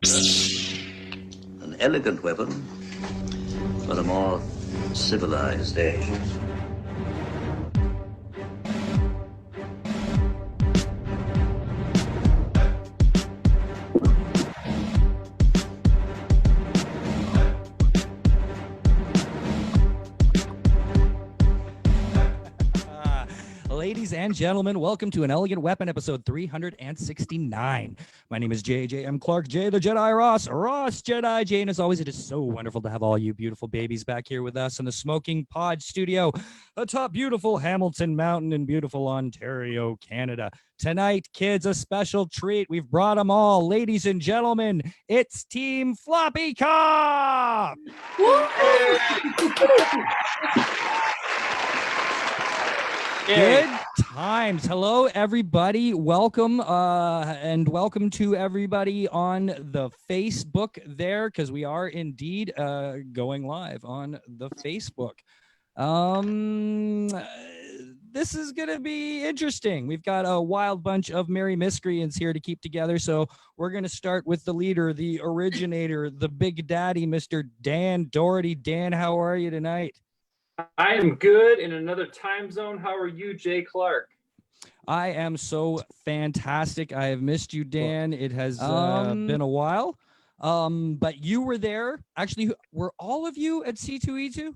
An elegant weapon for a more civilized age. Ladies and gentlemen, welcome to An Elegant Weapon, episode 369. My name is J.J.M. Clark, J the Jedi Ross Jedi J, and as always, it is so wonderful to have all you beautiful babies back here with us in the Smoking Pod studio atop beautiful Hamilton Mountain in beautiful Ontario, Canada. Tonight, kids, a special treat. We've brought them all. Ladies and gentlemen, it's Team Floppy Cop! Good times. Hello, everybody. Welcome, and welcome to everybody on the Facebook there, because we are indeed going live on the Facebook. This is going to be interesting. We've got a wild bunch of merry miscreants here to keep together, so we're going to start with the leader, the originator, the big daddy, Mr. Dan Dougherty. Dan, how are you tonight? I am good in another time zone. How are you, Jay Clark? I am so fantastic. I have missed you, Dan. It has been a while. But you were there. Actually, were all of you at C2E2?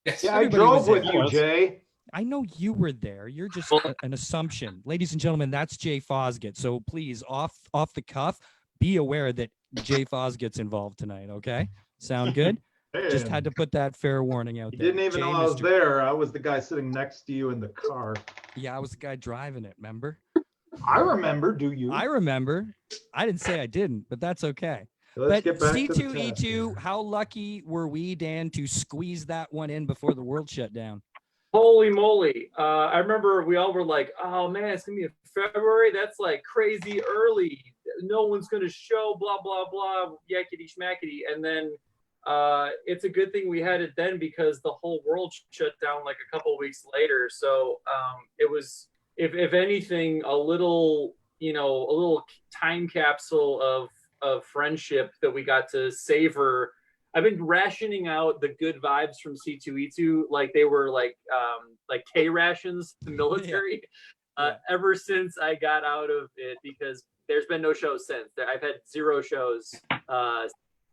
Yes. Yeah, I drove with you, Jay. I know you were there. You're just an assumption. Ladies and gentlemen, that's Jay Fosgitt. So please, off the cuff, be aware that Jay Fosgitt's involved tonight, okay? Sound good? Hey, just had to put that fair warning out there. You didn't even know I was there. I was the guy sitting next to you in the car. Yeah, I was the guy driving it, remember? I remember, do you? I remember. I didn't say I didn't, but that's okay. Let's get back C2E2, to how lucky were we, Dan, to squeeze that one in before the world shut down? Holy moly. I remember we all were like, oh man, it's going to be in February. That's like crazy early. No one's going to show, blah, blah, blah, yakety schmackety. And then it's a good thing we had it then because the whole world shut down like a couple of weeks later. So it was, if anything, a little time capsule of friendship that we got to savor. I've been rationing out the good vibes from C2E2 like they were like K rations, the military, ever since I got out of it, because there's been no shows since. I've had 0 shows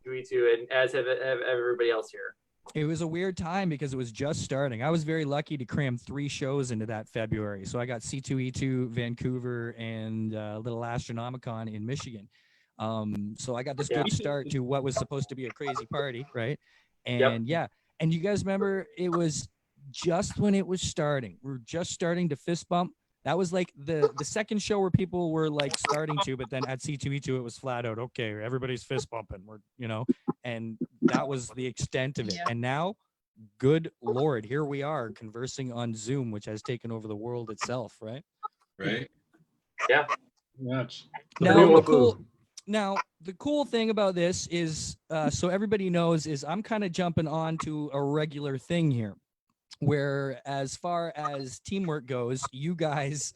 C2E2, and as have everybody else here. It was a weird time because it was just starting. I was very lucky to cram 3 shows into that February. So I got C2E2, Vancouver, and Little Astronomicon in Michigan. So I got this good start to what was supposed to be a crazy party, right? And and you guys remember it was just when it was starting. We were just starting to fist bump. That was like the second show where people were like starting to, but then at C2E2 it was flat out, okay, everybody's fist bumping. And that was the extent of it. Yeah. And now, good Lord, here we are conversing on Zoom, which has taken over the world itself, right? Right. Yeah. Much. Now, the cool thing about this is, so everybody knows, is I'm kind of jumping on to a regular thing here, where as far as teamwork goes, you guys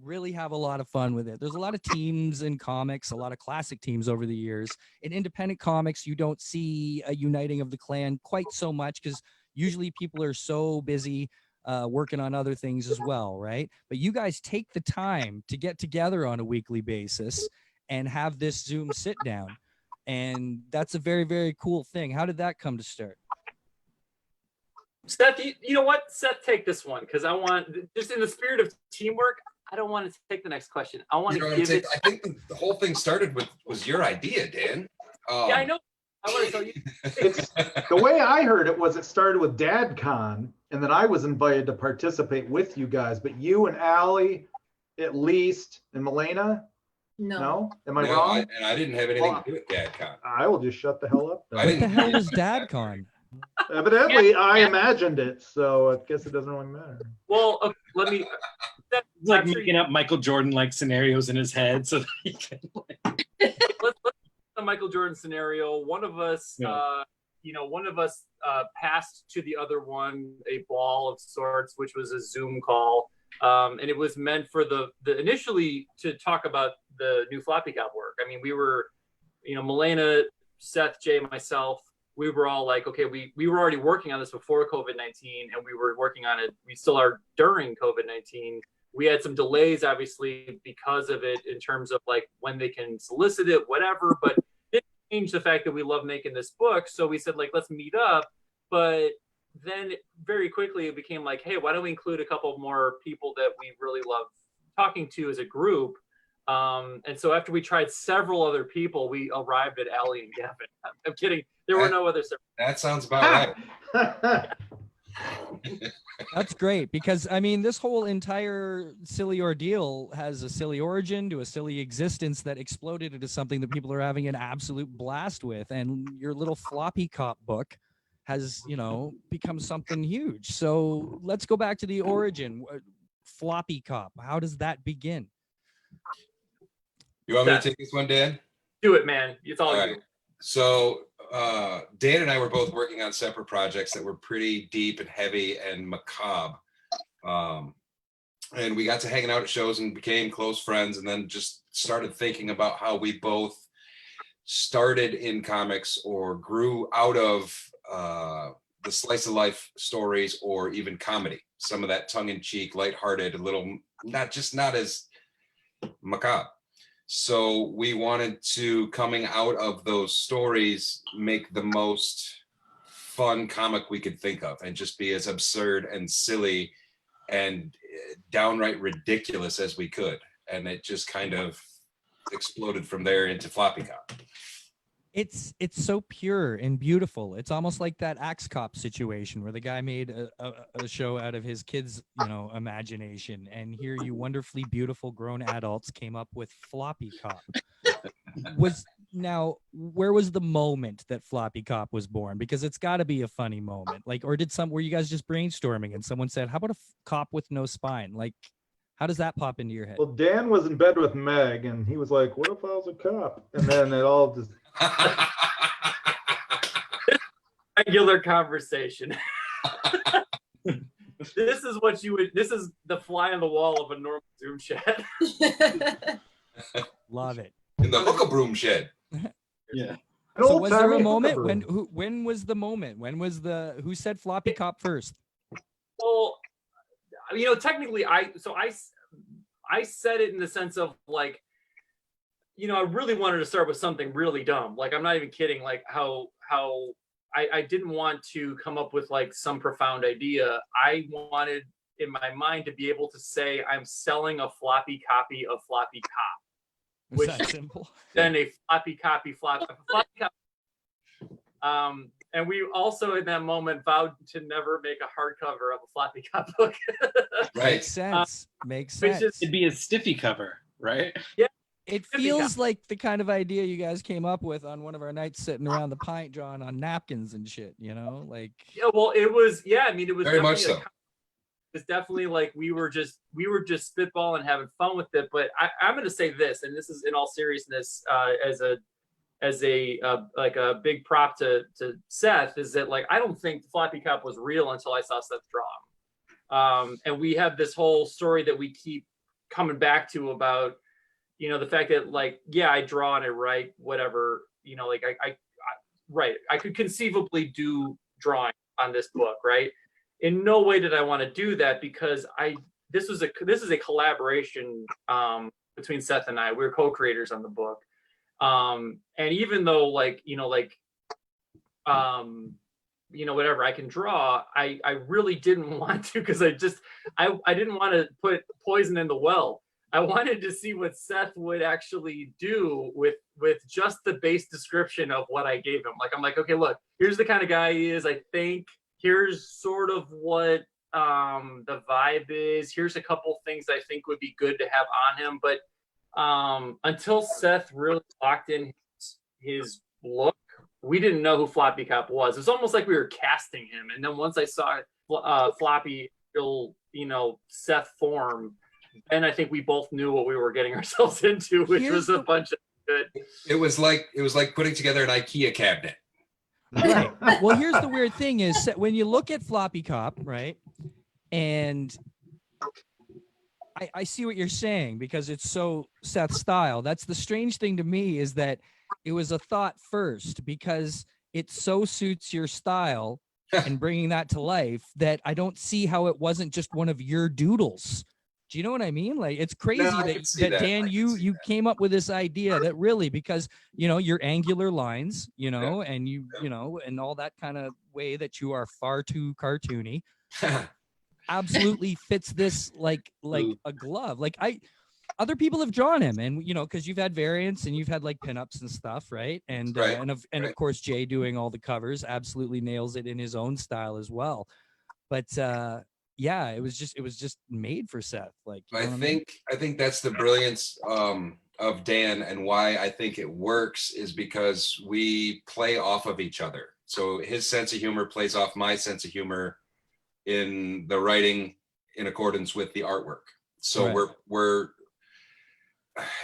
really have a lot of fun with it. There's a lot of teams in comics, a lot of classic teams over the years. In independent comics, you don't see a uniting of the clan quite so much because usually people are so busy working on other things as well, right? But you guys take the time to get together on a weekly basis and have this Zoom sit down. And that's a very, very cool thing. How did that come to start? Seth, you know what? Seth, take this one, because I want, just in the spirit of teamwork, I don't want to take the next question. I want to give it. I think the whole thing started was your idea, Dan. Yeah, I know. I want to tell you. The way I heard it was it started with DadCon, and then I was invited to participate with you guys. But you and Allie, at least, and Milena. No? Am I wrong? I didn't have anything to do with DadCon. I will just shut the hell up. What the hell is DadCon? Evidently, I imagined it, so I guess it doesn't really matter. Well, okay, let me. It's like making up Michael Jordan-like scenarios in his head so that he can. Let's the Michael Jordan scenario. One of us, passed to the other one a ball of sorts, which was a Zoom call. And it was meant for the initially to talk about the new Floppy Cop work. I mean, we were Milena, Seth, Jay, myself, we were all like, okay, we were already working on this before COVID-19, and we were working on it. We still are during COVID-19. We had some delays, obviously, because of it in terms of like when they can solicit it, whatever, but it changed the fact that we love making this book. So we said, like, let's meet up. But then very quickly it became like, hey, why don't we include a couple more people that we really love talking to as a group? And so after we tried several other people, we arrived at Allie and Gavin. I'm kidding. There were no other. That sounds about right. That's great, because I mean, this whole entire silly ordeal has a silly origin to a silly existence that exploded into something that people are having an absolute blast with. And your little Floppy Cop book has, become something huge. So let's go back to the origin. Floppy Cop, how does that begin? You want me to take this one, Dan? Do it, man. It's all you. Right. So Dan and I were both working on separate projects that were pretty deep and heavy and macabre. And we got to hanging out at shows and became close friends, and then just started thinking about how we both started in comics or grew out of the slice of life stories, or even comedy. Some of that tongue-in-cheek, lighthearted, a little not as macabre. So we wanted to, coming out of those stories, make the most fun comic we could think of and just be as absurd and silly and downright ridiculous as we could. And it just kind of exploded from there into Floppy Cop. It's so pure and beautiful. It's almost like that Axe Cop situation where the guy made a show out of his kids, imagination. And here you wonderfully beautiful grown adults came up with Floppy Cop. Where was the moment that Floppy Cop was born? Because it's got to be a funny moment. Like, or were you guys just brainstorming and someone said, how about a cop with no spine? Like, how does that pop into your head? Well, Dan was in bed with Meg, and he was like, what if I was a cop? And then it all just... Regular conversation. This is the fly on the wall of a normal Zoom chat. Love it. In the hookah broom shed. Yeah. So was there a moment when was the moment? Who said Floppy Cop first? Well, technically I said it in the sense of like, I really wanted to start with something really dumb. Like, I'm not even kidding. Like how I didn't want to come up with like some profound idea. I wanted in my mind to be able to say I'm selling a floppy copy of Floppy Cop. Which is that simple? Then a floppy copy. And we also in that moment vowed to never make a hardcover of a Floppy Cop book. Right. Makes sense. Makes sense. It'd be a stiffy cover, right? Yeah. It feels like the kind of idea you guys came up with on one of our nights sitting around the pint drawing on napkins and shit, like. Yeah, well, it was, it was very much so. It's definitely like we were just spitballing and having fun with it. But I'm going to say this, and this is in all seriousness, as a big prop to Seth, is that like I don't think Floppy Cop was real until I saw Seth draw him. And we have this whole story that we keep coming back to about, the fact that like, yeah, I draw and I write, whatever, like I could conceivably do drawing on this book, right? In no way did I want to do that because this is a collaboration between Seth and I. We're co-creators on the book. And even though whatever I can draw, I really didn't want to, because I didn't want to put poison in the well. I wanted to see what Seth would actually do with just the base description of what I gave him. Like, I'm like, okay, look, here's the kind of guy he is. I think here's sort of what the vibe is. Here's a couple things I think would be good to have on him. But until Seth really locked in his look, we didn't know who Floppy Cop was. It's almost like we were casting him. And then once I saw Floppy, Seth form, then I think we both knew what we were getting ourselves into, which was a bunch of good. It was like putting together an IKEA cabinet. Right. Well, here's the weird thing is when you look at Floppy Cop, right? And I see what you're saying because it's so Seth style. That's the strange thing to me is that it was a thought first because it so suits your style and bringing that to life that I don't see how it wasn't just one of your doodles. Do you know what I mean? Like it's crazy that Dan, you came up with this idea that really because your angular lines, and and all that kind of way that you are far too cartoony. Absolutely fits this like a glove. Like other people have drawn him, and because you've had variants and you've had like pinups and stuff, right? And of course Jay doing all the covers absolutely nails it in his own style as well. But yeah, it was just made for Seth. Like I think that's the brilliance of Dan, and why I think it works is because we play off of each other. So his sense of humor plays off my sense of humor in the writing in accordance with the artwork. So we're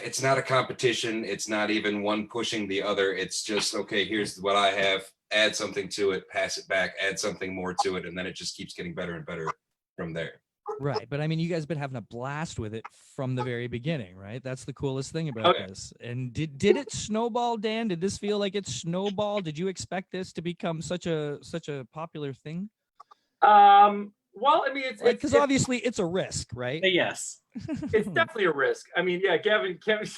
it's not a competition. It's not even one pushing the other. It's just, okay, here's what I have, add something to it, pass it back, add something more to it. And then it just keeps getting better and better from there. Right. But I mean, you guys have been having a blast with it from the very beginning, right? That's the coolest thing about this. And did it snowball, Dan? Did this feel like it snowballed? Did you expect this to become such a popular thing? Well, I mean, it's because obviously it's a risk, right? Yes, it's definitely a risk. I mean, yeah, Gavin chimed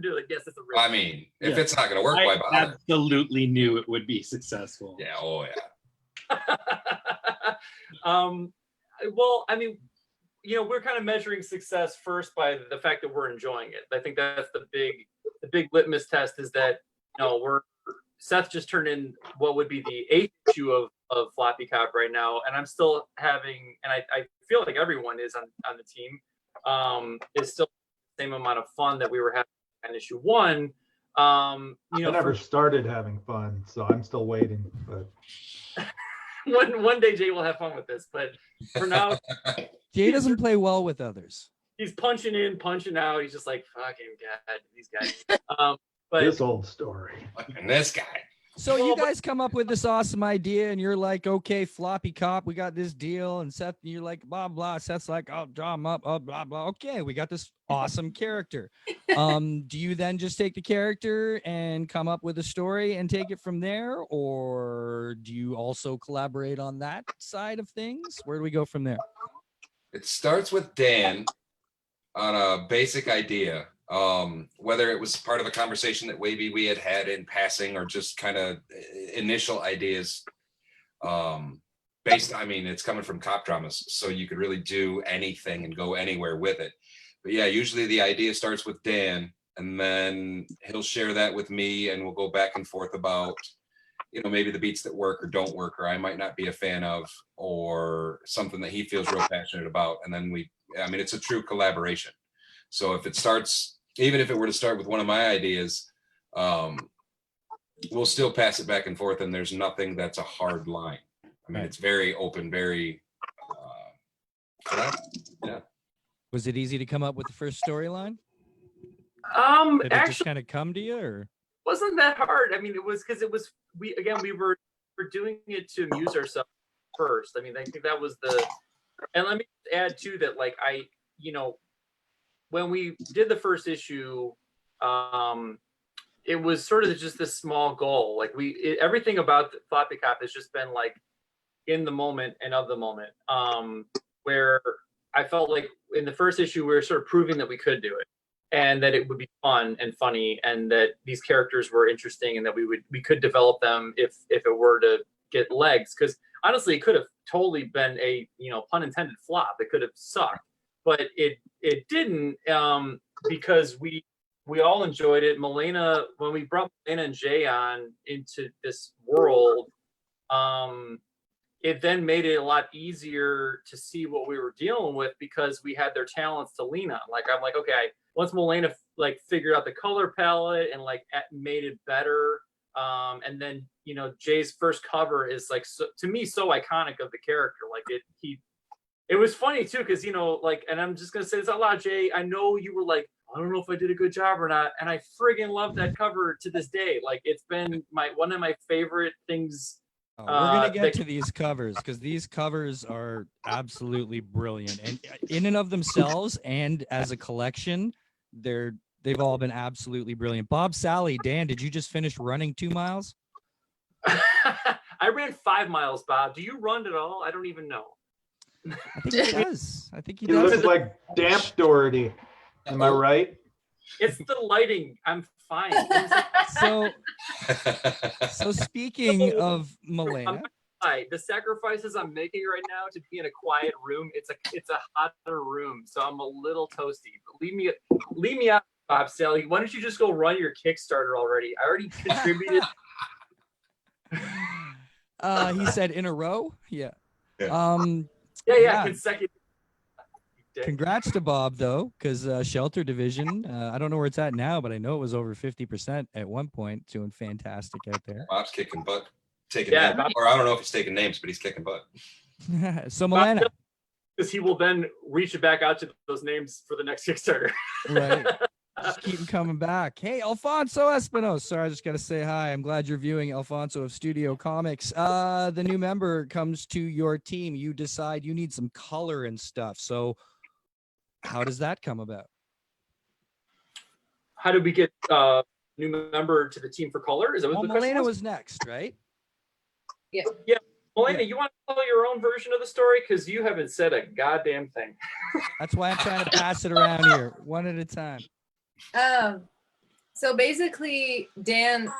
in like, yes, it's a risk. I mean, if it's not going to work, why bother? I absolutely knew it would be successful. Yeah. Oh yeah. Well, I mean, we're kind of measuring success first by the fact that we're enjoying it. I think that's the big litmus test is that Seth just turned in what would be the 8th issue of Floppy Cop right now, and I'm still having, and I feel like everyone is on the team, is still the same amount of fun that we were having on issue 1. I never started having fun, so I'm still waiting. But one day Jay will have fun with this, but for now, Jay doesn't play well with others. He's punching in, punching out. He's just like, fucking God, these guys. But this old story. And this guy. So you guys come up with this awesome idea, and you're like, okay, Floppy Cop, we got this deal. And Seth, you're like, blah, blah. Seth's like, I'll draw him up, blah, blah. Okay, we got this awesome character. Do you then just take the character and come up with a story and take it from there? Or do you also collaborate on that side of things? Where do we go from there? It starts with Dan on a basic idea. Whether it was part of a conversation that maybe we had in passing or just kind of initial ideas, based, I mean, it's coming from cop dramas, so you could really do anything and go anywhere with it. But yeah, usually the idea starts with Dan, and then he'll share that with me, and we'll go back and forth about, maybe the beats that work or don't work, or I might not be a fan of, or something that he feels real passionate about. And then it's a true collaboration. So if it starts, even if it were to start with one of my ideas, we'll still pass it back and forth, and there's nothing that's a hard line. I mean, it's very open, very, yeah. Was it easy to come up with the first storyline? Did it actually, just kind of come to you, or wasn't that hard? I mean, it was because we were doing it to amuse ourselves first. I mean, I think that was and let me add too that like when we did the first issue, it was sort of just this small goal. Like everything about the Floppy Cop has just been like in the moment and of the moment, where I felt like in the first issue, we were sort of proving that we could do it and that it would be fun and funny and that these characters were interesting and that we could develop them if it were to get legs. Because honestly, it could have totally been a, pun intended flop. It could have sucked. But it didn't, because we all enjoyed it. Milena, when we brought Milena and Jay on into this world, it then made it a lot easier to see what we were dealing with because we had their talents to lean on. Like I'm like, okay, once Milena like figured out the color palette and like made it better, and then Jay's first cover is like to me so iconic of the character. Like it was funny too, because and I'm just gonna say this out loud, Jay. I know you were like, I don't know if I did a good job or not, and I friggin' love that cover to this day. Like it's been one of my favorite things Oh, we're gonna get that- to these covers because these covers are absolutely brilliant, and in and of themselves, and as a collection, they've all been absolutely brilliant. Bob, Sally, Dan, did you just finish running 2 miles? I ran 5 miles, Bob. Do you run at all? I don't even know. I think he does. I think he He does. looks like damp Dougherty. Am I right? It's the lighting. I'm fine. It's like, So speaking of Milena, the sacrifices I'm making right now to be in a quiet room, it's a hotter room, so I'm a little toasty. But leave me out, Bob Sally. Why don't you just go run your Kickstarter already? I already contributed. he said in a row. Yeah. Yeah. Yeah, consecutive. Congrats to Bob though, because Shelter Division. I don't know where it's at now, but I know it was over 50% at one point. Doing fantastic out there. Bob's kicking butt, taking Yeah, names. Or I don't know if he's taking names, but he's kicking butt. So Milena, Because he will then reach back out to those names for the next Kickstarter. right? Just keep them coming back. Hey, Alfonso Espinosa. Sorry, I just got to say hi. I'm glad you're viewing Alfonso of Studio Comics. The new member comes to your team. You decide you need some color and stuff. So how does that come about? How did we get new member to the team for color? Is that what Well, the question Milena was? was next, right? Milena, you want to tell your own version of the story? Because you haven't said a goddamn thing. That's why I'm trying to pass it around here, one at a time. So basically, Dan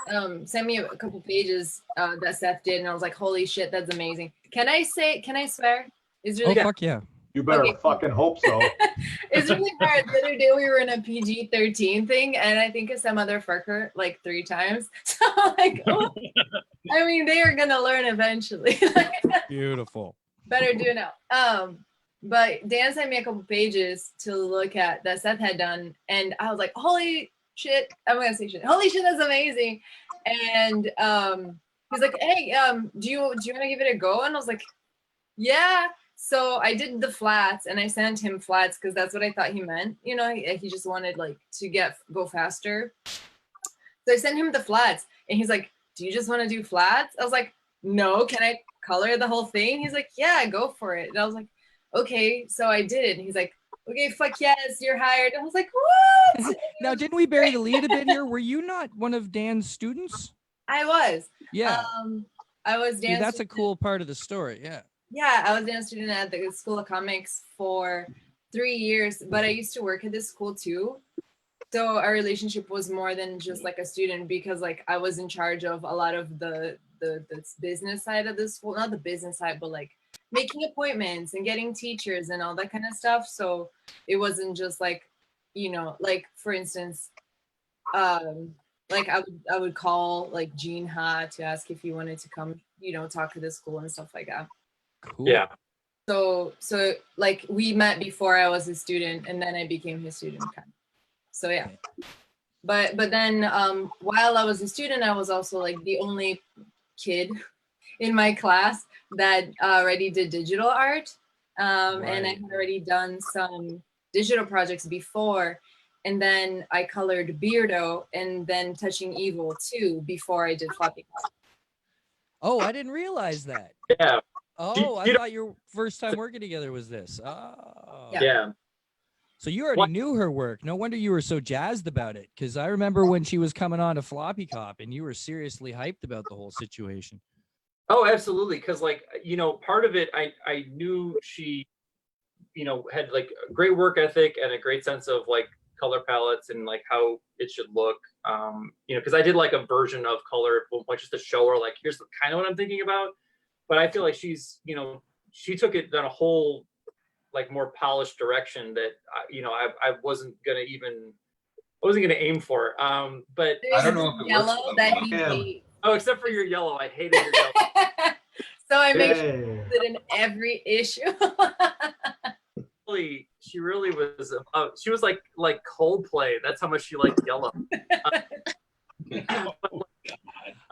sent me a couple pages that Seth did, and I was like, "Holy shit, that's amazing!" Can I swear? It's really Oh, fuck yeah. You better Okay. fucking hope so. It's really hard. The other day we were in a PG-13 thing, and I think of some other fucker like 3 times. So like, oh, I mean, they are gonna learn eventually. Beautiful. Better do it now. But Dan sent me a couple pages to look at that Seth had done, and I was like, holy shit, I'm gonna say shit. Holy shit, that's amazing. And he's like, hey, do you want to give it a go? And I was like, yeah. So I did the flats, and I sent him flats because that's what I thought he meant. You know, he just wanted like to go faster. So I sent him the flats, and he's like, do you just want to do flats? I was like, no, can I color the whole thing? He's like, yeah, go for it. And I was like, okay. So I did it. And he's like, okay, fuck yes, you're hired. I was like, what? Now, didn't we bury the lead a bit here? Were you not one of Dan's students? I was. Yeah. I was See, Dan's that's a student. cool part of the story. Yeah. Yeah, I was dance student at the School of Comics for 3 years, but I used to work at this school too. So our relationship was more than just like a student, because like I was in charge of a lot of the business side of the school, not the business side, but like making appointments and getting teachers and all that kind of stuff. So it wasn't just like, you know, like for instance, like I would call like Gene Ha to ask if he wanted to come, you know, talk to the school and stuff like that. Cool. Yeah. So like we met before I was a student, and then I became his student kind of. So yeah. But then while I was a student, I was also like the only kid in my class that already did digital art. And I had already done some digital projects before. And then I colored Beardo and then Touching Evil too before I did Floppy Cop. Oh, I didn't realize that. Yeah. Oh, I you know- thought your first time working together was this. Oh. Yeah. So you already knew her work. No wonder you were so jazzed about it. Because I remember when she was coming on to Floppy Cop, and you were seriously hyped about the whole situation. Oh, absolutely. Because like, you know, part of it, I knew she, you know, had like a great work ethic and a great sense of like color palettes and like how it should look. You know, because I did like a version of color at one point just to show her like, here's kind of what I'm thinking about. But I feel like she's, you know, she took it down a whole like more polished direction that, you know, I wasn't gonna aim for. But I don't know if it Yellow works that though. he Yeah. hates. oh, except for your yellow, I hated your yellow. So I make sure Yay. it in every issue. She really was. She was like Coldplay. That's how much she liked yellow.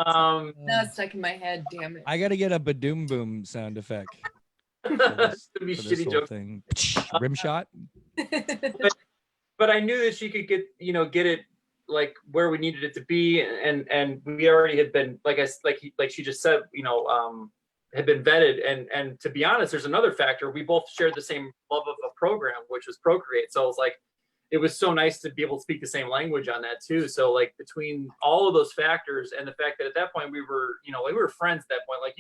Now it's stuck in my head. Damn it. I got to get a badoom boom sound effect for That's this, gonna be for this shitty whole joke. thing. Rim shot. But I knew that she could get it where we needed it to be, and we already had been like she just said, had been vetted, and to be honest, there's another factor. We both shared the same love of a program, which was Procreate. So it was so nice to be able to speak the same language on that too. So like between all of those factors and the fact that at that point we were friends at that point. Like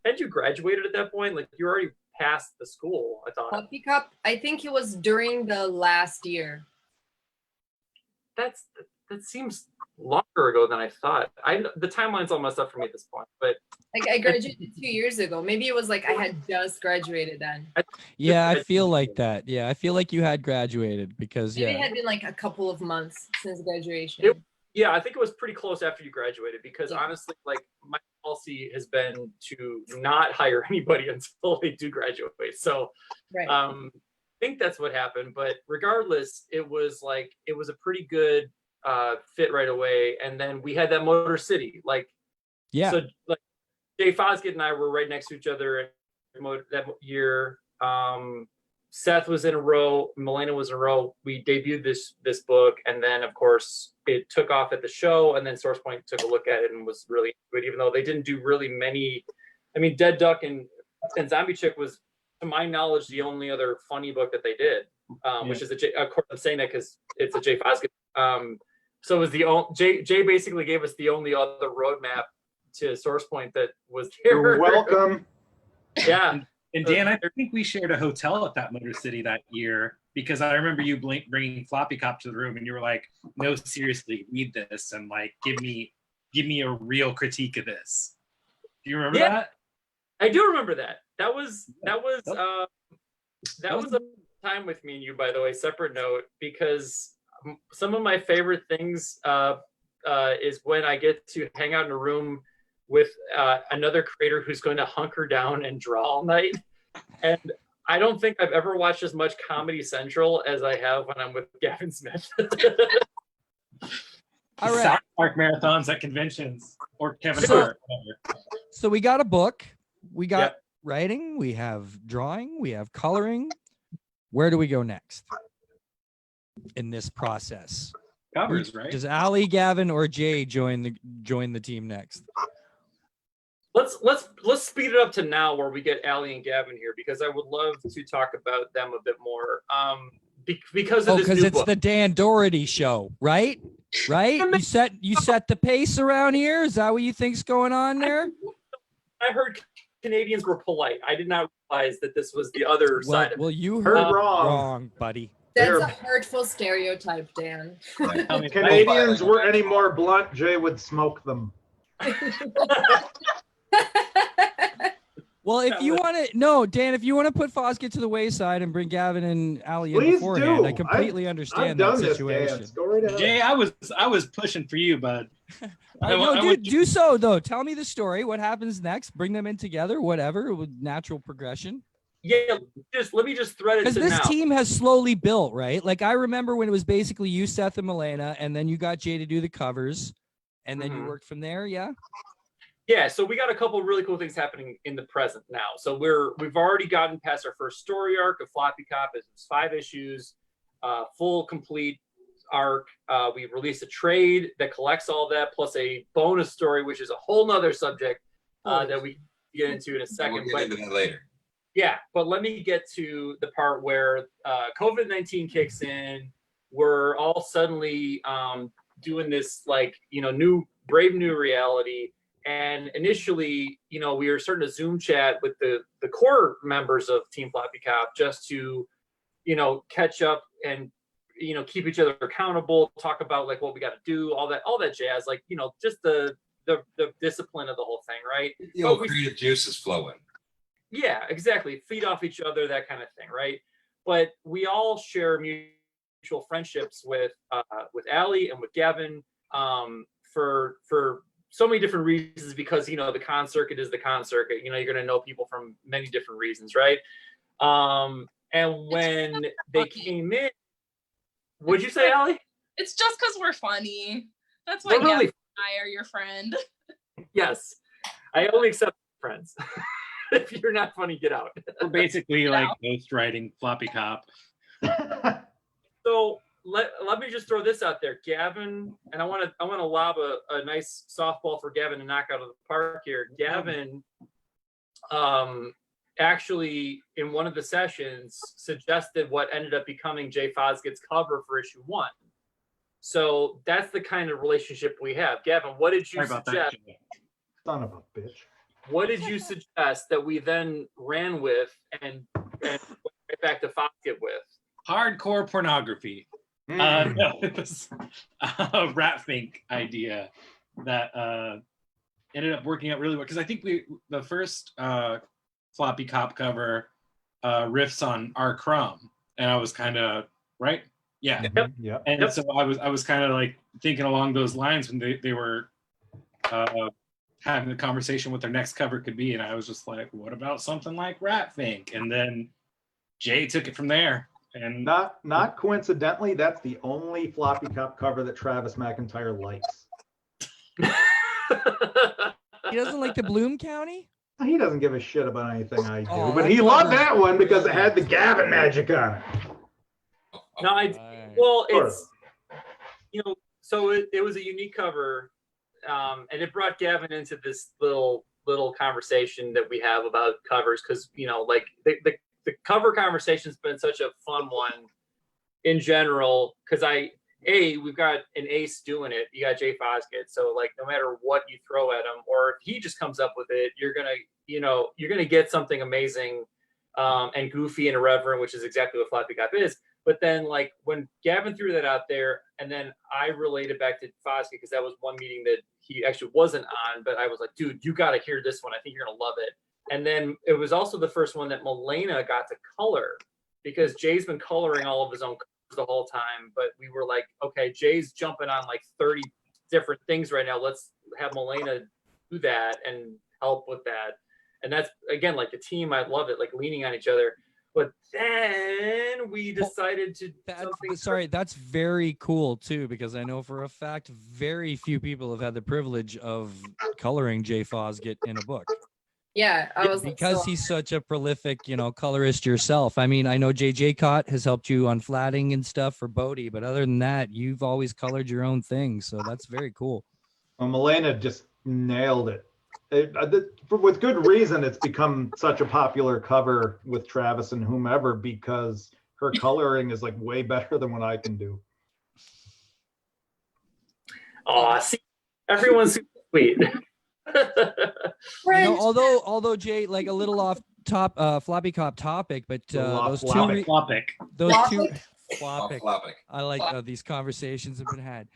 had you graduated at that point? Like you were already past the school, I thought. Floppy Cop, I think it was during the last year. That seems longer ago than I thought. The timeline's all messed up for me at this point, but like I graduated 2 years ago. Maybe it was like I had just graduated then. Yeah, I feel like that. Yeah, I feel like you had graduated because Maybe it had been like a couple of months since graduation. I think it was pretty close after you graduated because honestly, like my policy has been to not hire anybody until they do graduate. So I think that's what happened. But regardless, it was a pretty good fit right away. And then we had that Motor City. So like Jay Fosgitt and I were right next to each other that year. Seth was in a row, Milena was in a row. We debuted this book, and then of course it took off at the show, and then SourcePoint took a look at it and was really good, even though they didn't do really many. I mean, Dead Duck and Zombie Chick was, to my knowledge, the only other funny book that they did, which is of course I'm saying that because it's a Jay Fosgitt. So it was Jay basically gave us the only other roadmap to SourcePoint that was there. You're welcome. Yeah. And Dan, I think we shared a hotel at that Motor City that year because I remember you bringing Floppy Cop to the room and you were like, no, seriously, read this and like, give me a real critique of this. Do you remember that? I do remember that. That was a time with me and you, by the way, separate note, because some of my favorite things is when I get to hang out in a room with another creator who's going to hunker down and draw all night. And I don't think I've ever watched as much Comedy Central as I have when I'm with Gavin Smith. All right. South Park marathons at conventions or Kevin Hart. So we got a book, we got writing, we have drawing, we have coloring. Where do we go next in this process? Covers, right? Does Ali, Gavin, or Jay join the team next? Let's speed it up to now where we get Ali and Gavin here, because I would love to talk about them a bit more. Because of this new it's book. the Dan Dougherty show, right? Right? You set the pace around here. Is that what you think's going on there? I heard Canadians were polite. I did not realize that this was the other side. Well, you heard wrong, buddy. That's a hurtful stereotype, Dan. If Canadians were any more blunt, Jay would smoke them. Well, if you want to, Dan, if you want to put Fosgitt to the wayside and bring Gavin and Ali in beforehand, I completely understand that situation. Jay, I was pushing for you, bud. Do so though. Tell me the story. What happens next? Bring them in together. Whatever, with natural progression. Yeah, let me just thread it to because this team has slowly built, right? Like I remember when it was basically you, Seth, and Milena, and then you got Jay to do the covers, and then you worked from there. Yeah. Yeah, so we got a couple of really cool things happening in the present now. So we've already gotten past our first story arc of Floppy Cop. It's 5 issues, full complete arc. We released a trade that collects all that, plus a bonus story, which is a whole nother subject that we get into in a second. We'll get into that later. Yeah, but let me get to the part where COVID-19 kicks in. We're all suddenly doing this new brave new reality. And initially, we were starting to Zoom chat with the core members of Team Floppy Cop just to, catch up and, keep each other accountable, talk about what we got to do, all that jazz, just the discipline of the whole thing, right? Creative juice is flowing. Yeah, exactly. Feed off each other, that kind of thing, right? But we all share mutual friendships with Ali and with Gavin for so many different reasons, because the con circuit is the con circuit. You're going to know people from many different reasons, right? And when they came in, what'd you say, Ali? It's just because we're funny. That's why Gavin and I are your friend. Yes, I only accept friends. If you're not funny, get out. We're basically like ghostwriting Floppy Cop. So let me just throw this out there, Gavin, and I want to lob a nice softball for Gavin to knock out of the park here. Gavin, actually in one of the sessions suggested what ended up becoming Jay Fosgitt's cover for issue 1. So that's the kind of relationship we have. Gavin, what did you suggest? Son of a bitch. What did you suggest that we then ran with and went right back to Fosgitt with? Hardcore pornography. No, it was a Rat Fink idea that ended up working out really well, because I think the first Floppy Cop cover riffs on R. Crumb, and I was kind of right. Yeah. Yep. And so I was kind of like thinking along those lines when they were having the conversation what their next cover could be, and I was just like, what about something like Rat Fink? And then Jay took it from there. And not coincidentally, that's the only Floppy Cop cover that Travis McIntyre likes. He doesn't like the Bloom County? He doesn't give a shit about anything I do, Oh, but he loved that one because it had the Gavin magic on it. No, it's, you know, so it was a unique cover, and it brought Gavin into this little conversation that we have about covers, because, you know, like the cover conversation's been such a fun one in general, because we've got an ace doing it. You got Jay Fosgitt, so like no matter what you throw at him, or if he just comes up with it, you're gonna get something amazing and goofy and irreverent, which is exactly what Floppy Cop is. But then, like, when Gavin threw that out there, and then I related back to Fosgitt, because that was one meeting that he actually wasn't on, but I was like, dude, you got to hear this one. I think you're going to love it. And then it was also the first one that Milena got to color, because Jay's been coloring all of his own colors the whole time. But we were like, okay, Jay's jumping on like 30 different things right now. Let's have Milena do that and help with that. And that's, again, like the team, I love it, like leaning on each other. But then we decided to that's very cool too, because I know for a fact very few people have had the privilege of coloring Jay Fosgitt in a book. Yeah, because he's such a prolific, colorist yourself. I mean, I know JJ Cott has helped you on flatting and stuff for Bodhi, but other than that, you've always colored your own thing, so that's very cool. Well, Milena just nailed it. With good reason, it's become such a popular cover with Travis and whomever, because her coloring is like way better than what I can do. Aw, see, everyone's sweet. Although Jay, like a little off top Floppy Cop topic, but those two Floppic. I like these conversations have been had.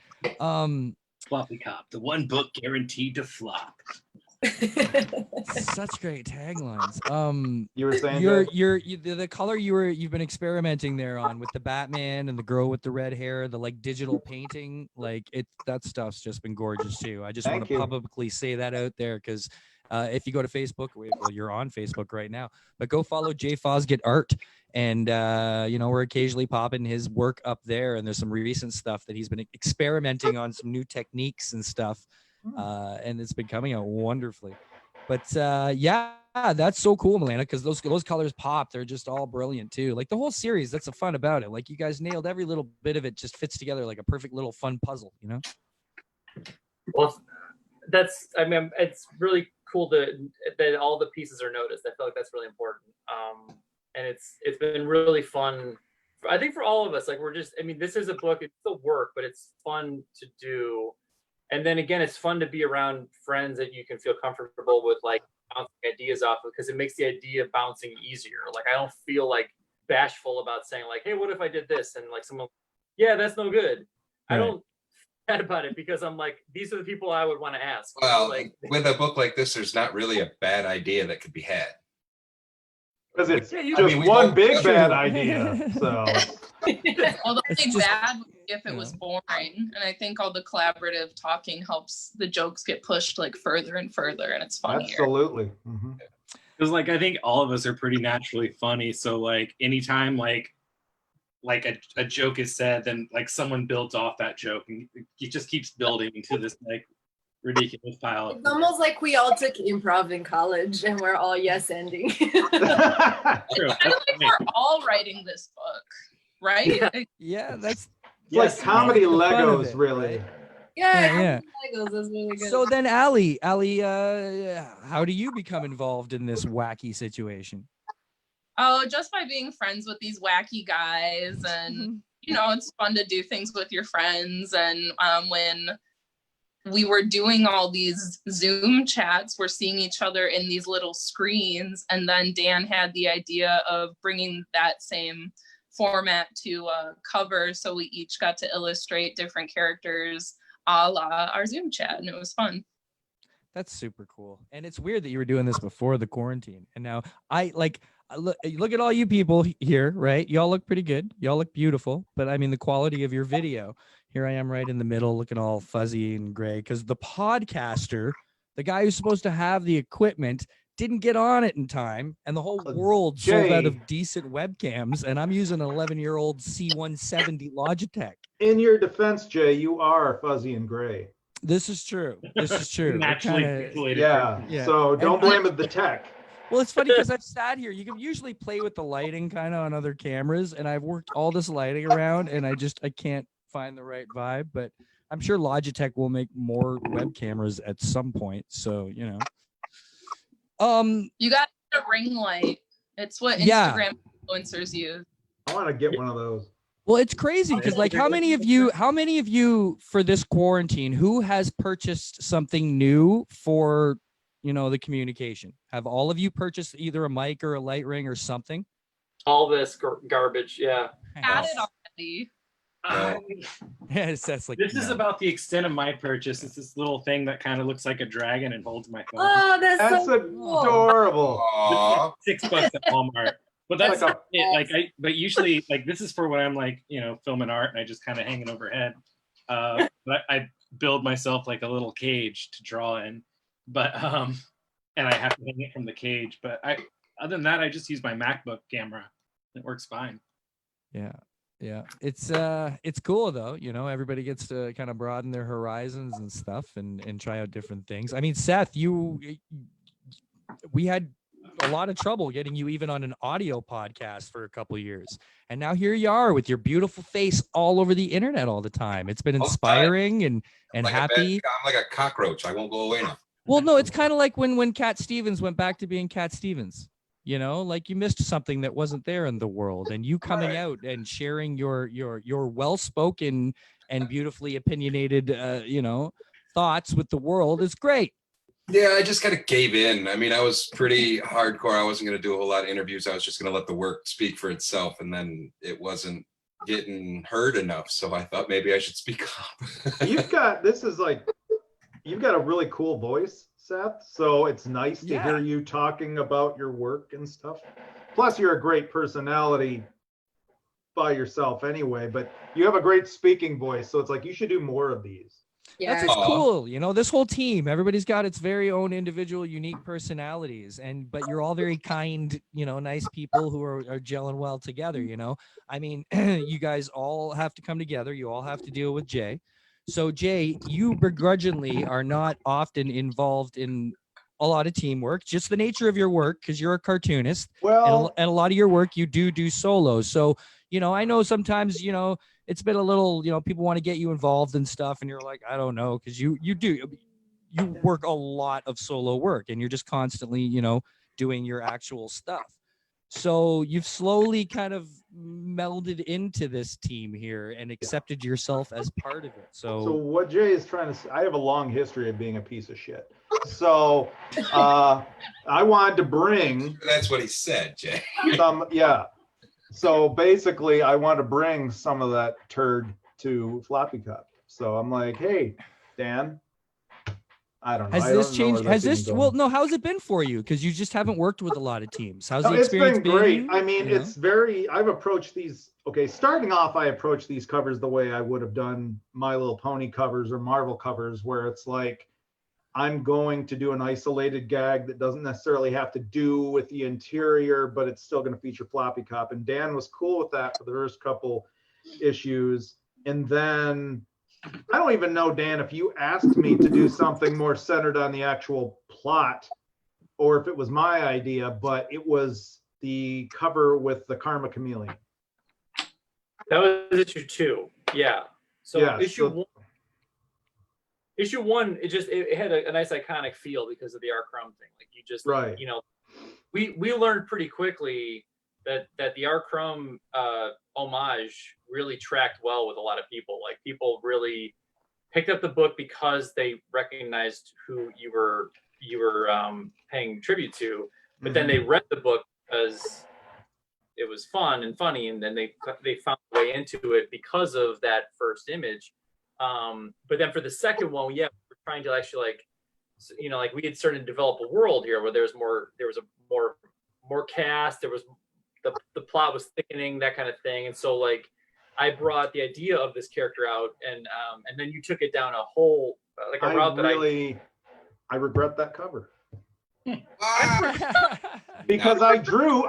Floppy Cop, the one book guaranteed to flop. Such great taglines. You were saying the color you've been experimenting there on with the Batman and the girl with the red hair, the like digital painting, that stuff's just been gorgeous too. I just want to publicly say that out there, because if you go to Facebook, well, you're on Facebook right now, but go follow Jay Fosgitt Art, and we're occasionally popping his work up there, and there's some recent stuff that he's been experimenting on, some new techniques and stuff. And it's been coming out wonderfully. But that's so cool, Milena, because those colors pop. They're just all brilliant too. Like the whole series, that's the fun about it. Like you guys nailed every little bit of it, just fits together like a perfect little fun puzzle, Well, it's really cool that all the pieces are noticed. I feel like that's really important. And it's been really fun, I think, for all of us. Like this is a book, it's still work, but it's fun to do. And then again, it's fun to be around friends that you can feel comfortable with, like bouncing ideas off of, because it makes the idea bouncing easier. Like I don't feel like bashful about saying like, hey, what if I did this? And like someone, yeah, that's no good. Right. I don't feel bad about it, because I'm like, these are the people I would want to ask. Well, with a book like this, there's not really a bad idea that could be had. Because it's just one big bad idea. So. Well, the only bad would be if it was boring, and I think all the collaborative talking helps the jokes get pushed like further and further, and it's funnier. Absolutely. Mm-hmm. Because like I think all of us are pretty naturally funny, so like anytime like a joke is said, then like someone builds off that joke, and it just keeps building into this like ridiculous pile. It's almost like we all took improv in college and we're all yes ending. It's kind of like we're all writing this book, right? Yeah, like comedy the fun of Legos, it, really. right? Yeah. Legos, that's really good. So then, Allie, how do you become involved in this wacky situation? Oh, just by being friends with these wacky guys, and it's fun to do things with your friends. And when we were doing all these Zoom chats, we're seeing each other in these little screens, and then Dan had the idea of bringing that same format to cover, so we each got to illustrate different characters a la our Zoom chat, and it was fun. That's super cool. And it's weird that you were doing this before the quarantine. And now look at all you people here, right? Y'all look pretty good. Y'all look beautiful. But I mean, the quality of your video, here I am right in the middle looking all fuzzy and gray because the podcaster, the guy who's supposed to have the equipment, didn't get on it in time. And the whole world sold out of decent webcams. And I'm using an 11-year-old C170 Logitech. In your defense, Jay, you are fuzzy and gray. This is true. This is true. Yeah. So don't blame it the tech. Well, it's funny because I've sat here. You can usually play with the lighting kind of on other cameras, and I've worked all this lighting around, and I can't find the right vibe. But I'm sure Logitech will make more web cameras at some point. So you got a ring light. It's what Instagram influencers use. I want to get one of those. Well, it's crazy because like how many of you for this quarantine, who has purchased something new for, the communication? Have all of you purchased either a mic or a light ring or something? All this garbage. Yeah. Had it already. That's like, this is about the extent of my purchase. It's this little thing that kind of looks like a dragon and holds my phone. Oh, that's so adorable. $6 at Walmart. But that's it. But usually, this is for when I'm filming art and I just kind of hang it overhead. But I build myself like a little cage to draw in. But and I have to hang it from the cage. But other than that, I just use my MacBook camera. It works fine. Yeah. It's cool though. Everybody gets to kind of broaden their horizons and stuff and try out different things. I mean, Seth, we had a lot of trouble getting you even on an audio podcast for a couple of years, and now here you are with your beautiful face all over the internet all the time. It's been inspiring and like happy. I'm like a cockroach. I won't go away now. Well, no, it's kind of like when Cat Stevens went back to being Cat Stevens. Like you missed something that wasn't there in the world, and you coming out and sharing your well-spoken and beautifully opinionated thoughts with the world is great. Yeah, I just kind of gave in. I mean, I was pretty hardcore. I wasn't going to do a whole lot of interviews. I was just going to let the work speak for itself. And then it wasn't getting heard enough. So I thought maybe I should speak up. You've got a really cool voice, Seth. So it's nice to hear you talking about your work and stuff. Plus, you're a great personality by yourself anyway, but you have a great speaking voice. So it's like you should do more of these. Yeah. That's cool. This whole team, everybody's got its very own individual, unique personalities, but you're all very kind, nice people who are gelling well together. I mean, you guys all have to come together. You all have to deal with Jay. So Jay, you begrudgingly are not often involved in a lot of teamwork, just the nature of your work, because you're a cartoonist. Well, and a lot of your work you do solos. So, I know sometimes, it's been a little, people want to get you involved in stuff and you're like, I don't know, because you work a lot of solo work and you're just constantly, doing your actual stuff. So you've slowly kind of melded into this team here and accepted yourself as part of it. So what Jay is trying to say, I have a long history of being a piece of shit. So I wanted to bring. That's what he said, Jay. So basically, I want to bring some of that turd to Floppy Cop. So I'm like, hey, Dan, I don't know. Has this changed? How's it been for you? Because you just haven't worked with a lot of teams. How's the experience been? It's been great. I mean, I've approached these, starting off, I approached these covers the way I would have done My Little Pony covers or Marvel covers, where it's like, I'm going to do an isolated gag that doesn't necessarily have to do with the interior, but it's still going to feature Floppy Cop. And Dan was cool with that for the first couple issues. And then I don't even know, Dan, if you asked me to do something more centered on the actual plot or if it was my idea, but it was the cover with the Karma Chameleon. That was issue 2. Yeah. So Yeah, issue one, it had a nice iconic feel because of the R. Crumb thing. Like you just, Right. you know, we learned pretty quickly that the R. Crumb homage really tracked well with a lot of people. Like people really picked up the book because they recognized who you were paying tribute to, but then they read the book because it was fun and funny, and then they found a way into it because of that first image. But then for the second one, yeah, we're trying to actually like, you know, like we had started to develop a world here where there was more cast, there was the plot was thickening, that kind of thing. And so like I brought the idea of this character out, and then you took it down a whole like a route that I regret that cover. Because I drew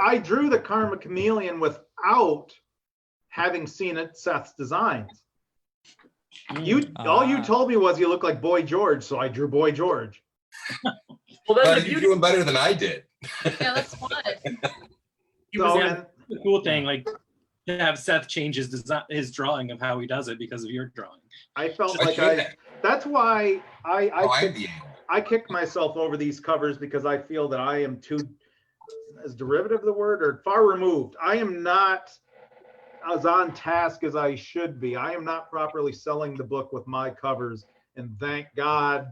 the Karma Chameleon without having seen Seth's designs. All you told me was you look like Boy George, so I drew Boy George. Well, that's but you're doing better than I did. Yeah, that's fun. The cool thing, like to have Seth change his drawing of how he does it because of your drawing. I felt like that's why I kicked myself over these covers, because I feel that I am too, as derivative of the word, or far removed. I am not as on task as I should be. I am not properly selling the book with my covers, and thank God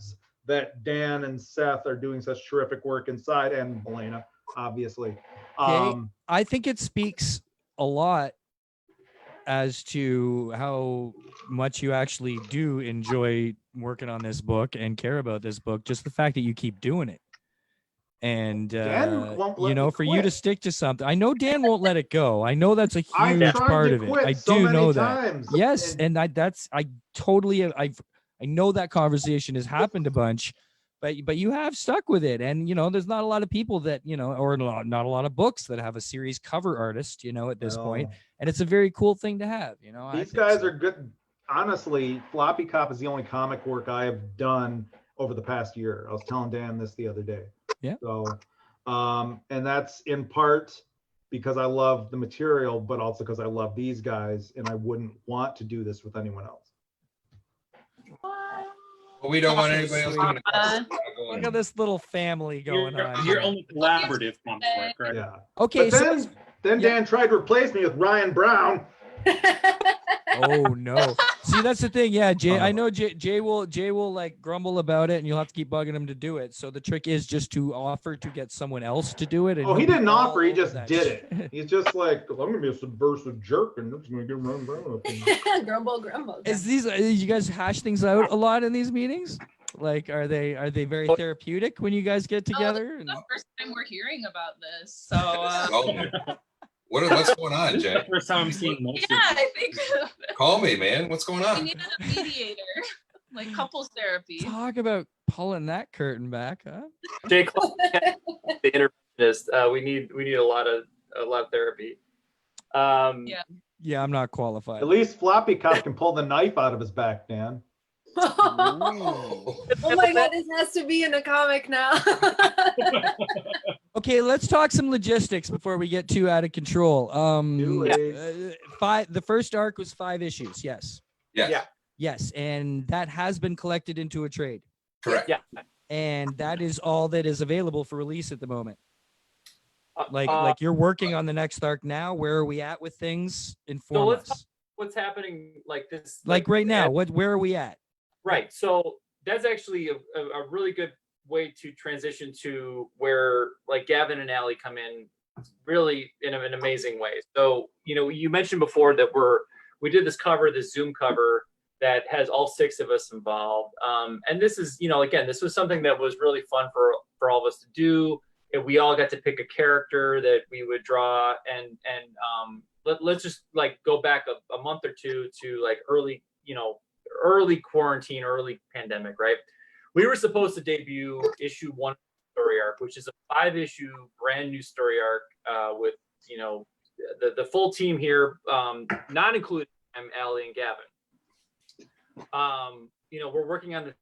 that Dan and Seth are doing such terrific work inside, and Milena, obviously. I think it speaks a lot as to how much you actually do enjoy working on this book and care about this book. Just the fact that you keep doing it, and you know, for you to stick to something. I know Dan won't let it go. I know that's a huge part of it. I do know that. Yes, and I know that conversation has happened a bunch. But you have stuck with it, and you know there's not a lot of people that, you know, or not a lot of books that have a series cover artist, you know, at this point, and it's a very cool thing to have. You know, these guys are good. Honestly, Floppy Cop is the only comic work I have done over the past year. I was telling Dan this the other day. Yeah. So, and that's in part because I love the material, but also because I love these guys, and I wouldn't want to do this with anyone else. Well, we don't want anybody else doing it. Look at this little family going on. You're only collaborative comic work, right? Yeah. Okay. But then Dan tried to replace me with Ryan Brown. Oh no! See, that's the thing. Yeah, Jay. I know Jay will like grumble about it, and you'll have to keep bugging him to do it. So the trick is just to offer to get someone else to do it. And he didn't offer; he just did it. He's just like, I'm gonna be a subversive jerk, and I'm just gonna get Ryan Brown up. Grumble. Is you guys hash things out a lot in these meetings? Like, are they very therapeutic when you guys get together? This is the first time we're hearing about this. So. What's going on, Jay? That's the first time I'm seeing most Yeah, I think. Call me, man. What's going on? We needed a mediator, like couples therapy. Talk about pulling that curtain back, huh? Jay, the interventionist. We need a lot of therapy. Yeah, I'm not qualified. At least Floppy Cop can pull the knife out of his back, Dan. Oh my God, this has to be in a comic now. Okay, let's talk some logistics before we get too out of control. The first arc was 5 issues. Yes. Yes. Yeah. Yes, and that has been collected into a trade. Correct. Yeah. And that is all that is available for release at the moment. Like you're working on the next arc now. Where are we at with things? Inform us. Talk what's happening like this. Like right now, where are we at? Right. So that's actually a really good way to transition to where like Gavin and Allie come in really in an amazing way. So, you know, you mentioned before that we did this Zoom cover that has all 6 of us involved. And this is, you know, again, this was something that was really fun for all of us to do. And we all got to pick a character that we would draw, and let's just like go back a month or two to like early quarantine, early pandemic, right? We were supposed to debut issue 1 story arc, which is a 5-issue brand new story arc with, you know, the full team here, not including Allie and Gavin. You know, we're working on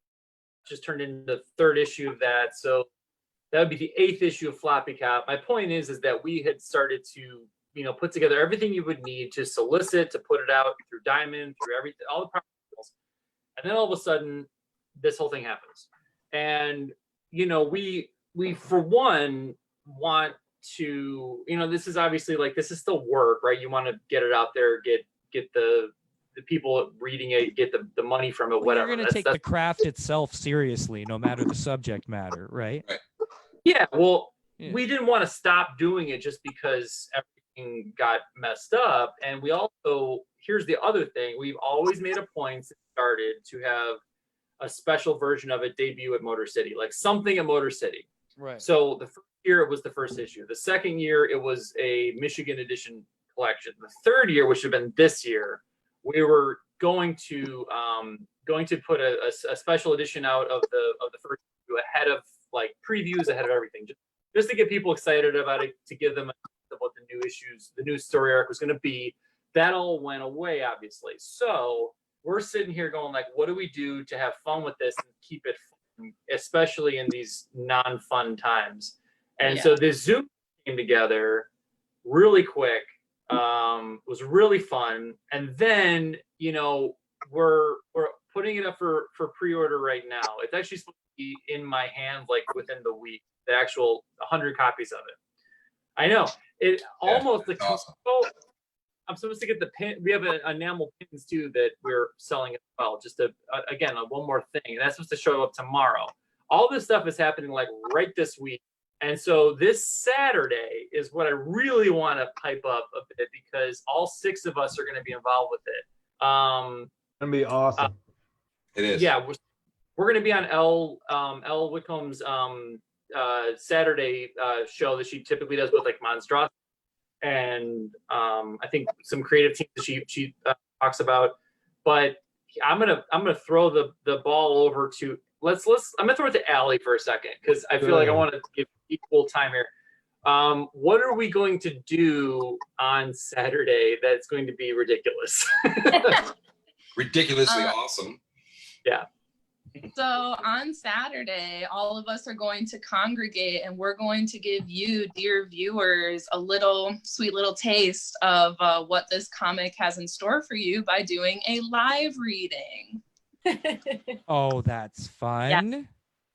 just turned into the 3rd issue of that. So that would be the 8th issue of Floppy Cop. My point is that we had started to put together everything you would need to solicit, to put it out through Diamond, through everything, all the properties. And then all of a sudden, this whole thing happens. And, we for one want to, this is obviously like, this is still work, right? You want to get it out there, get the people reading it, get the money from it, whatever. You're going to take the craft itself seriously, no matter the subject matter, right? Yeah, well, we didn't want to stop doing it just because everything got messed up. And we also, here's the other thing, we've always made a point since it started to have a special version of it debut at Motor City, like something at Motor City. Right. So the first year it was the first issue. The second year it was a Michigan edition collection. The third year, which should have been this year, we were going to put a special edition out of the first issue ahead of like previews, ahead of everything, just to get people excited about it, to give them what the new issues, the new story arc was going to be. That all went away, obviously. So we're sitting here going like, what do we do to have fun with this and keep it fun, especially in these non-fun times? And so this Zoom came together really quick. Was really fun. And then, we're putting it up for pre-order right now. It's actually supposed to be in my hands like within the week, the actual 100 copies of it. I know. It almost like awesome. I'm supposed to get the pin. We have enamel pins too that we're selling as well. Just again, one more thing. And that's supposed to show up tomorrow. All this stuff is happening like right this week. And so this Saturday is what I really want to pipe up a bit, because all 6 of us are going to be involved with it. It's gonna be awesome. It is. Yeah, we're going to be on Elle Whitcomb's Saturday show that she typically does with like Monstrosity, and I think some creative teams that she talks about. But I'm gonna throw the ball over to I'm gonna throw it to Allie for a second, because I feel like I want to give equal time here. What are we going to do on Saturday that's going to be ridiculous? Ridiculously awesome. Yeah. So on Saturday, all of us are going to congregate, and we're going to give you, dear viewers, a little sweet little taste of what this comic has in store for you by doing a live reading. Oh, that's fun. Yeah.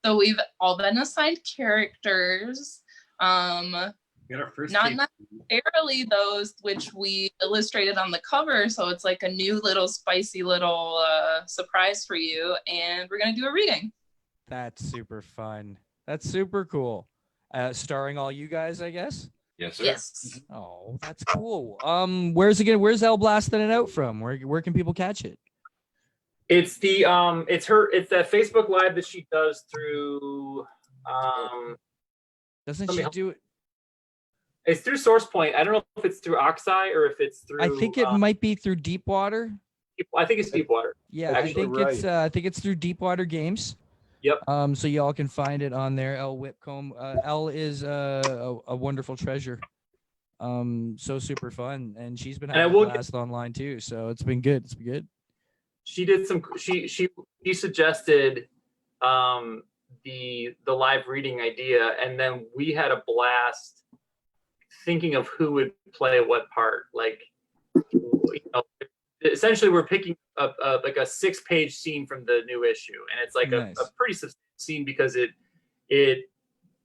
So we've all been assigned characters. We got our first Not tape. necessarily those which we illustrated on the cover, so it's like a new little spicy little surprise for you, and we're gonna do a reading. That's super fun. That's super cool. Starring all you guys, I guess. Yes, sir. Yes. Oh, that's cool. Where's Elle blasting it out from? Where can people catch it? It's it's that Facebook Live that she does through Doesn't she do it? It's through SourcePoint. I don't know if it's through Oxeye or if it's through. I think it might be through Deepwater. I think it's Deepwater. Yeah, Actually, I think it's through Deepwater Games. Yep. So y'all can find it on there. Elle Whitcomb. Elle is a wonderful treasure. So super fun, and she's been having a blast online too. So it's been good. It's been good. She did some. She suggested the live reading idea, and then we had a blast thinking of who would play what part. Like, essentially, we're picking up like a 6-page scene from the new issue, and it's like a pretty substantial scene because it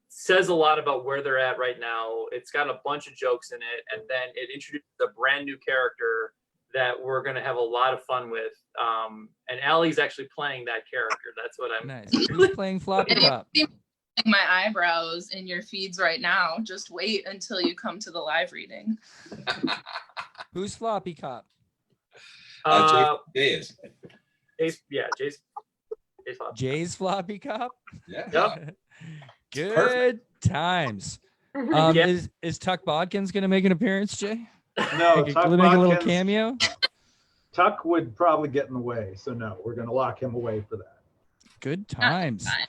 says a lot about where they're at right now. It's got a bunch of jokes in it, and then it introduces a brand new character that we're going to have a lot of fun with. And Allie's actually playing that character. That's what I'm. Nice. Who's playing Floppy Cop? My eyebrows in your feeds right now. Just wait until you come to the live reading. Who's Floppy Cop? Jay is. Jay's Floppy. Jay's Floppy Cop? Yeah. Yep. Good Perfect. times. Yeah. Is Tuck Bodkins going to make an appearance, Jay? No, Make Tuck a little Bodkins- cameo? Tuck would probably get in the way, so no, we're going to lock him away for that. Good times. I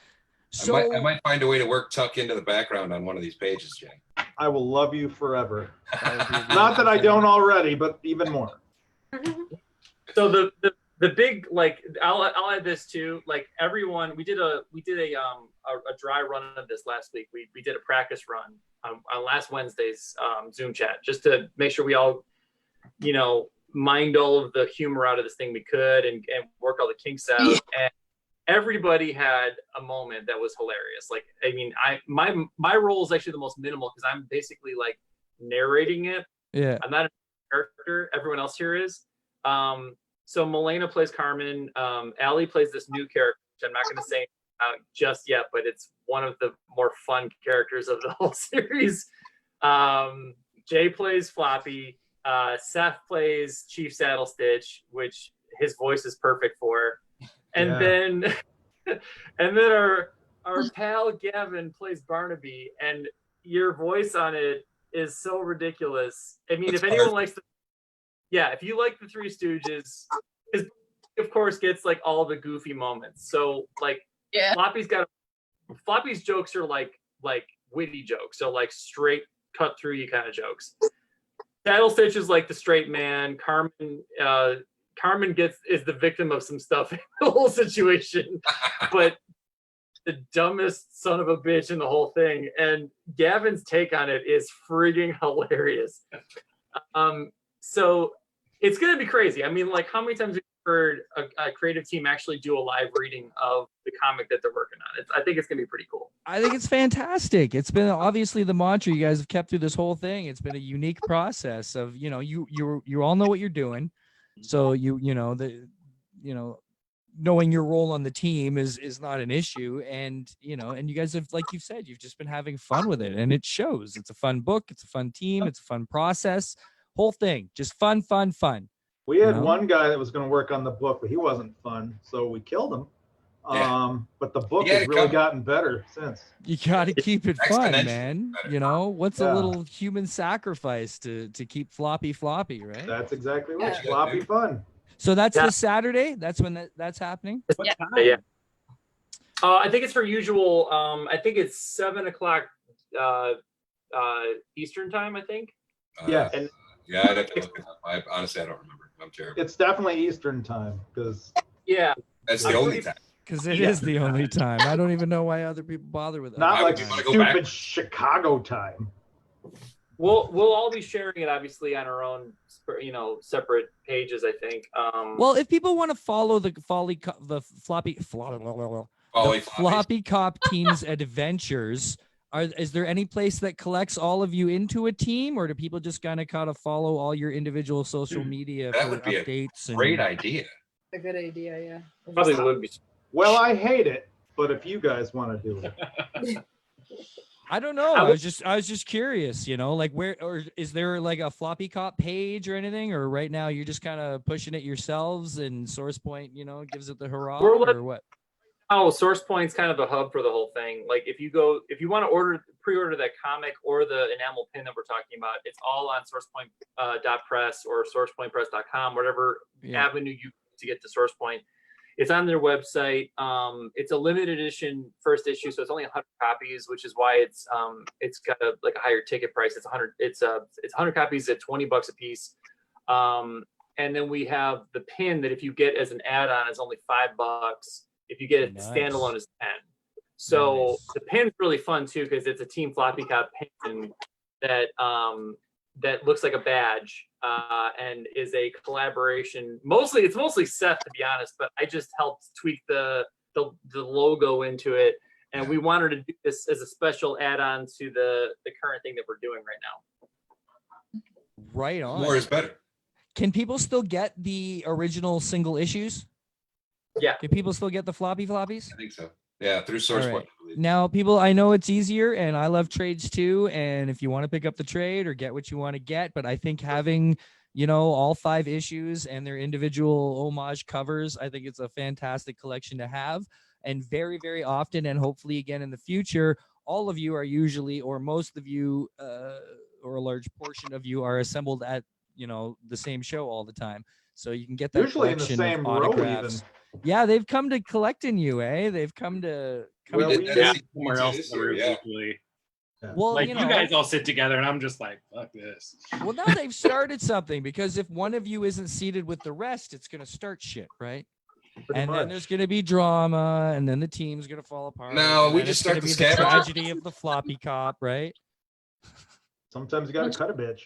So might find a way to work Tuck into the background on one of these pages, Jay. I will love you forever. that would be Not that I don't already, but even more. So the the big, like, I'll add this too. Like, everyone, we did a dry run of this last week. We did a practice run on last Wednesday's Zoom chat, just to make sure we all, you know, mined all of the humor out of this thing we could, and work all the kinks out. Yeah. And everybody had a moment that was hilarious. Like, I mean, my role is actually the most minimal, because I'm basically like narrating it. Yeah. I'm not a character. Everyone else here is. So Milena plays Carmen. Allie plays this new character, which I'm not going to say just yet, but it's one of the more fun characters of the whole series. Jay plays Floppy. Seth plays Chief Saddlestitch, which his voice is perfect for. And then our pal Gavin plays Barnaby, and your voice on it is so ridiculous. I mean, if anyone likes if you like the Three Stooges, it of course gets like all the goofy moments. So like, Floppy's jokes are like witty jokes, so like straight cut through you kind of jokes. Saddlestitch is like the straight man. Carmen is the victim of some stuff in the whole situation, but the dumbest son of a bitch in the whole thing. And Gavin's take on it is frigging hilarious. So it's going to be crazy. I mean, like, how many times have you heard a creative team actually do a live reading of the comic that they're working on? I think it's going to be pretty cool. I think it's fantastic. It's been obviously the mantra you guys have kept through this whole thing. It's been a unique process of, you know, you all know what you're doing. So knowing your role on the team is not an issue. And, you know, and you guys have, like you've said, you've just been having fun with it, and it shows. It's a fun book. It's a fun team. It's a fun process. Whole thing, just fun. We had one guy that was going to work on the book, but he wasn't fun, so we killed him. But the book has really gotten better since. You got to keep it fun, man. You know, what's a little human sacrifice to keep Floppy, right? That's exactly right. Floppy fun. So that's this Saturday. That's when that's happening. Yeah. I think it's for usual. I think it's 7:00 Eastern time, I think. And I'd have to look it up. Honestly, I don't remember. I'm terrible. It's definitely Eastern time, because that's the only time. Because it is the only time. I don't even know why other people bother with it. Not like stupid Chicago time. We'll all be sharing it, obviously, on our own, you know, separate pages, I think. Well, if people want to follow the Floppy Cop team's adventures, is there any place that collects all of you into a team, or do people just kind of follow all your individual social media that for would be updates? A great idea. A good idea, yeah. Probably would be. Well, I hate it, but if you guys want to do it. I don't know. I was just curious, you know, like where, or is there like a Floppy Cop page or anything, or right now you're just kind of pushing it yourselves and SourcePoint, you know, gives it the hurrah, or what? Oh, SourcePoint's kind of the hub for the whole thing. Like, if you want to pre-order that comic or the enamel pin that we're talking about, it's all on SourcePoint.press or SourcePointPress.com, whatever avenue you to get to SourcePoint. It's on their website. It's a limited edition first issue, so it's only 100 copies, which is why it's got a higher ticket price. It's 100 copies at $20 a piece. And then we have the pin that if you get as an add-on is only $5. If you get it standalone is 10. So the pin's really fun too, because it's a Team Floppy Cop pin that looks like a badge and is a collaboration. It's mostly Seth, to be honest, but I just helped tweak the logo into it, and we wanted to do this as a special add-on to the current thing that we're doing right now. Right on. More is better. Can people still get the original single issues? Yeah. Can people still get the floppies? I think so. Yeah, through SourcePoint. Right. Now, people, I know it's easier, and I love trades too. And if you want to pick up the trade or get what you want to get, but I think having, you know, all 5 issues and their individual homage covers, I think it's a fantastic collection to have. And very, very often, and hopefully again in the future, all of you are usually, or most of you, or a large portion of you are assembled at, you know, the same show all the time. So you can get that usually in the collection same of autographs. row even. Yeah, they've come to collect in you, eh? They've come to. Somewhere else. Well, Like you you, know, guys all sit together, and I'm just like, fuck this. well, now they've started something, because if one of you isn't seated with the rest, it's going to start shit, right? Pretty And much. then there's going to be drama, and then the team's going to fall apart. No, and we then just it's gonna start the be scavenger. tragedy of the floppy cop, right? Sometimes you gotta cut a bitch.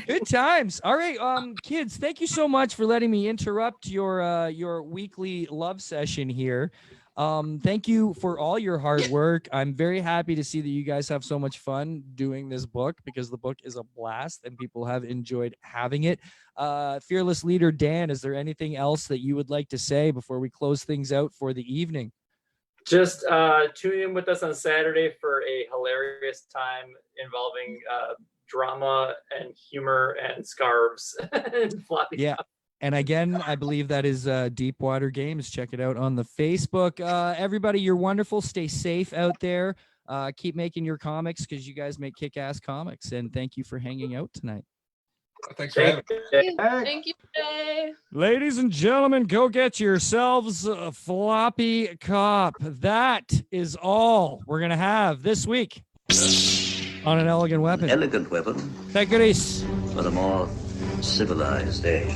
Good times. All right, kids, thank you so much for letting me interrupt your weekly love session here. Thank you for all your hard work. I'm very happy to see that you guys have so much fun doing this book, because the book is a blast and people have enjoyed having it. Fearless leader Dan, is there anything else that you would like to say before we close things out for the evening? Just tune in with us on Saturday for a hilarious time involving drama and humor and scarves and floppy. Yeah. And again, I believe that is Deepwater Games. Check it out on the Facebook. Everybody, you're wonderful. Stay safe out there. Keep making your comics, because you guys make kick-ass comics. And thank you for hanging out tonight. Thanks for having me. Thank you, Jay. Ladies and gentlemen, go get yourselves a Floppy Cop. That is all we're going to have this week on An Elegant Weapon. Elegant weapon Thank you. for a more civilized age.